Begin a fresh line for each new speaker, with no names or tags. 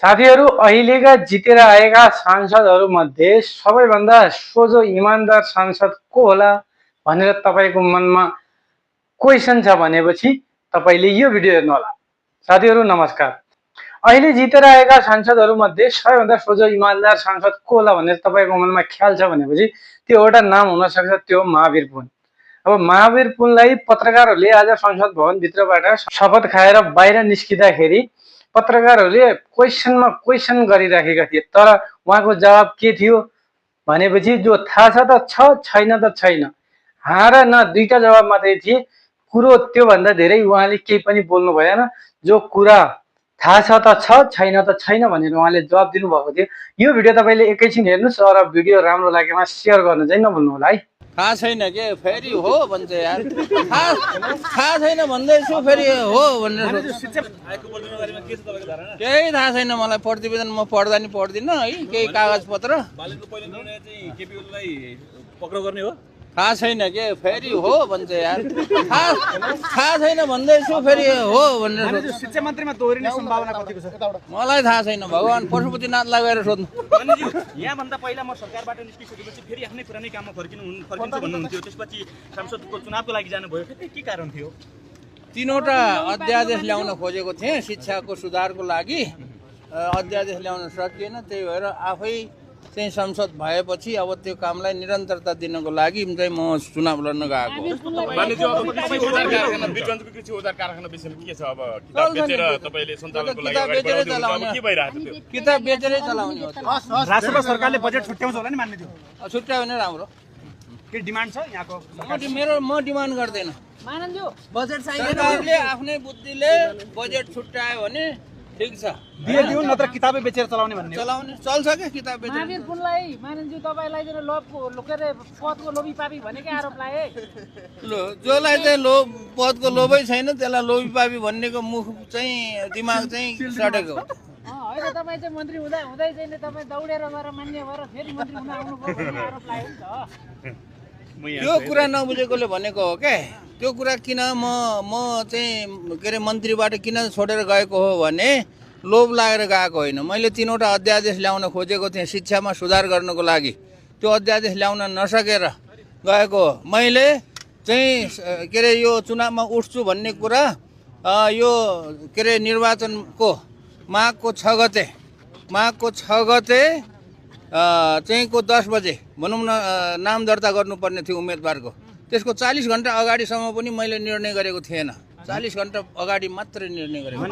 साथीहरू अहिलेका जितेर आएका सांसदहरूमध्ये सबैभन्दा सोझो इमान्दार सांसद को होला भनेर तपाईको मनमा क्वेशन छ भनेपछि तपाईले यो भिडियो हेर्नु होला। साथीहरू नमस्कार। अहिले जितेर आएका सांसदहरूमध्ये सबैभन्दा सोझो इमान्दार सांसद को होला भनेर तपाईको मनमा ख्याल छ भनेपछि त्यो एउटा नाम हुन सक्छ, त्यो हो महावीर पुन। अब महावीर पुनलाई पत्रकारहरूले आज संसद भवन भित्रबाट शपथ खाएर बाहिर निस्किँदाखेरि पत्रकारहरूले क्वेशन गरिराखेका थिए, तर उहाँको जवाब के थियो भनेपछि जो थाहा छ त छ, छैन त छैन, हाँ र न दुईटा जवाब मात्रै थिए। कुरो त्योभन्दा धेरै उहाँले केही पनि बोल्नु भएन। जो कुरा थाहा छ त छ, छैन त छैन भनेर उहाँले जवाब दिनुभएको थियो। यो भिडियो तपाईले एकैछिन हेर्नुस् र भिडियो राम्रो लागेमा शेयर गर्न चाहिँ नभुल्नु होला है।
थाहा छैन के फेरि हो भन्छ यार। थाहा छैन भन्दैछु फेरि हो भनेर केही थाहा छैन मलाई। प्रतिवेदन म पढ्दा नि पढ्दिनँ है, केही कागज पत्र
पक्राउ गर्ने हो।
थाहा छैन के फेरि हो भन्छ यार। थाहा छैन भन्दैछु फेरि हो भनेर
शिक्षा मन्त्रीमा दोहोरिने सम्भावना कतिको छ?
मलाई थाहा छैन, भगवान पशुपतिनाथ लगाएर सोध्नु।
यहाँभन्दा पहिला म सरकारबाट निस्किसकेपछि फेरि आफ्नै पुरानै काममा फर्किन्छु भन्नुहुन्थ्यो, त्यसपछि सांसदको चुनावको लागि जानुभयो, के कारण थियो?
तीनवटा अध्यादेश ल्याउन खोजेको थिएँ शिक्षाको सुधारको लागि, अध्यादेश ल्याउन सकिएन। त्यही भएर आफै चाहिँ संसद भएपछि अब त्यो कामलाई निरन्तरता दिनको लागि चाहिँ म चुनाव लड्न गएको। किताब बेचेरै चलाउने हो।
राष्ट्र सरकारले बजेट छुट्याउँछ होला नि, मान्ने थियो।
छुट्यायो भने राम्रो।
के डिमान्ड छ यहाँको?
म डिमान्ड गर्दैन। बजेट सरकारले आफ्नै बुद्धिले बजेट छुट्यायो भने ठीक छ,
दियो नत्र किताबै बेचेर चलाउने भन्ने
चलाउने चल्छ क्या। किताब बेचेर
महावीर पुनलाई माननज्यू तपाईलाई चाहिँ पदको लोभी पापी भनेकै आरोप लाए।
जसलाई चाहिँ पदको लोभै छैन त्यसलाई लोभी पापी भन्नेको मुख चाहिँ दिमाग चाहिँ सडेको हो।
होइन, तपाईँ चाहिँ मन्त्री हुँदै चाहिँ तपाईँ दौडेर गएर मान्य भएर फेरि मन्त्री हुन आउनुभयो भन्ने आरोप लाग्यो नि त।
त्यो कुरा नबुझेकोले भनेको हो क्या। त्यो कुरा किन म चाहिँ के अरे मन्त्रीबाट किन छोडेर गएको हो भने लोभ लागेर गएको होइन। मैले तीनवटा अध्यादेश ल्याउन खोजेको थिएँ शिक्षामा सुधार गर्नको लागि, त्यो अध्यादेश ल्याउन नसकेर गएको हो। मैले चाहिँ के अरे यो चुनावमा उठ्छु भन्ने कुरा यो के अरे निर्वाचनको माघको 6 गते चाहिँ को 10 बजे भनौँ न नाम दर्ता गर्नुपर्ने थियो उम्मेदवारको। त्यसको 40 घन्टा अगाडिसम्म पनि मैले निर्णय गरेको थिएन। 40 घन्टा अगाडि मात्रै निर्णय गरेको।